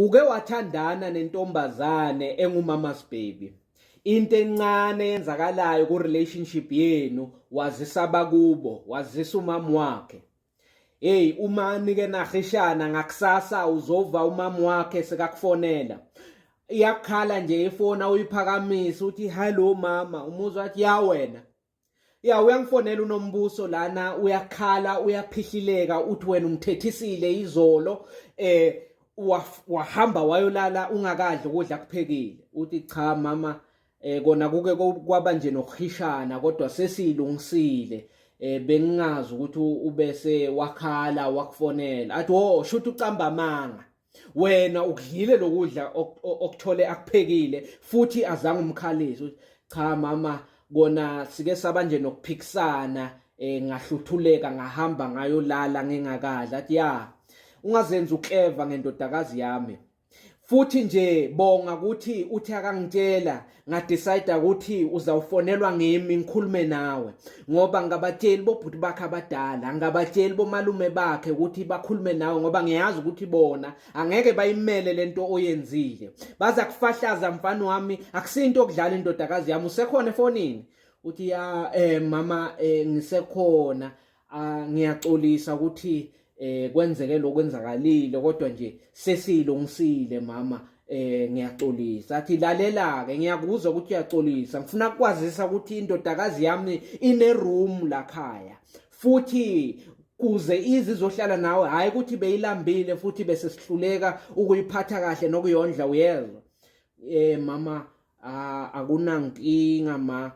Uke wathandana nentombazane engumama's baby. Into encane eyenzakalayo ku relationship yenu wazisa bakubo, wazisa umama wakhe. Hey, uma nike nahishana ngakusasa uzova umama wakhe sekakufonela. Iyakhala nje ifona uyiphakamisa uthi hello mama, umuzwa athi ya wena. Ya uyangifonela uNombuso lana uyakhala uyaphihlileka uthi wena umthethisile izolo wahamba wayolala ungakadli ukudla kuphekile uthi cha mama kona kuke kwaba nje nokuhishana kodwa sesilungisile bengingazi ukuthi ubese wakhala wakufonela athi oh shuthi ucamba amanga wena ukudlile lokudla okuthole akuphekile futhi azange umkhalise cha mama kona sike saba nje nokuphikisana ngahluthuleka ngahamba ngayolala ngingakadla athi ya ungazenza ukleva ngendodakazi yami futhi nje bonga ukuthi uthi akangitshela ngadecide ukuthi uzawufonelwa ngimi ngikhulume nawe ngoba ngabatsheli bobhuti bakhe abadala ngabatsheli bomalume bakhe ukuthi bakhulume nawe ngoba ngiyazi ukuthi bona angeke bayimele lento oyenzile baza kufahlaza mfana wami akusinto okudlala indodakazi yami usekhona efonini uthi ya mama ngisekhona ngiyaxolisa ukuthi kwenzeke lokwenzakalile kodwa nje sesilungisile mama ngiyaxolisa athi lalela ke ngiyakuzwa ukuthi uyaxolisa ngifuna ukwazisa ukuthi indodakazi yami ine room la khaya futhi kuze izizohlala nawe hayi ukuthi beyilambile futhi bese sihluleka ukuyiphatha kahle nokuyondla uyezwa mama akunankinga ma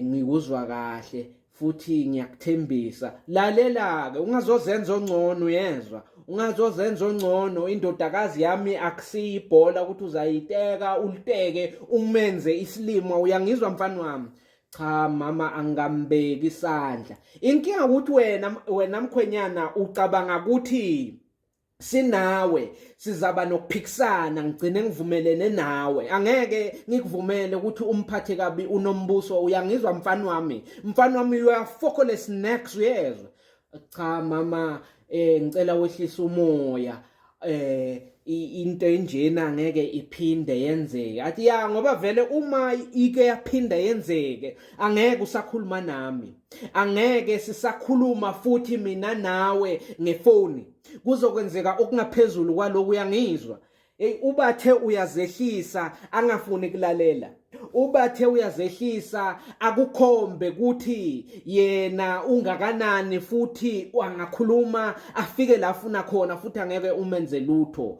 ngikuzwa kahle futhi ngiyakuthembisa lalela ke ungazozenza ongcono uyezwa ungazozenza ongcono indodakazi yami akusiyibhola ukuthi uzayiteka uliteke umenze isilimo uyangizwa mfana wami cha mama angambeki isandla inkinga ukuthi wena mkhwenyana ucabanga ukuthi sinawe sizaba nokuphikisana ngigcine ngivumelene nawe angeke ngikuvumele ukuthi umphathe kabi uNombuso uyangizwa mfana wami you are focused next uyezwa cha mama ngicela wehlisa umoya into enjena ngeke iphinde yenzeke athi ya ngoba vele uma ike yaphinda yenzeke angeke usakhuluma nami angeke sisakhuluma futhi mina nawe ngefoni kuzokwenzeka okungaphezulu kwaloko uyangizwa ubathe uyazehlisa angafuni kulalela ubathe uyazehlisa akukhombe ukuthi yena ungakanani futhi angakhuluma afike la afuna khona futhi angeke umenze lutho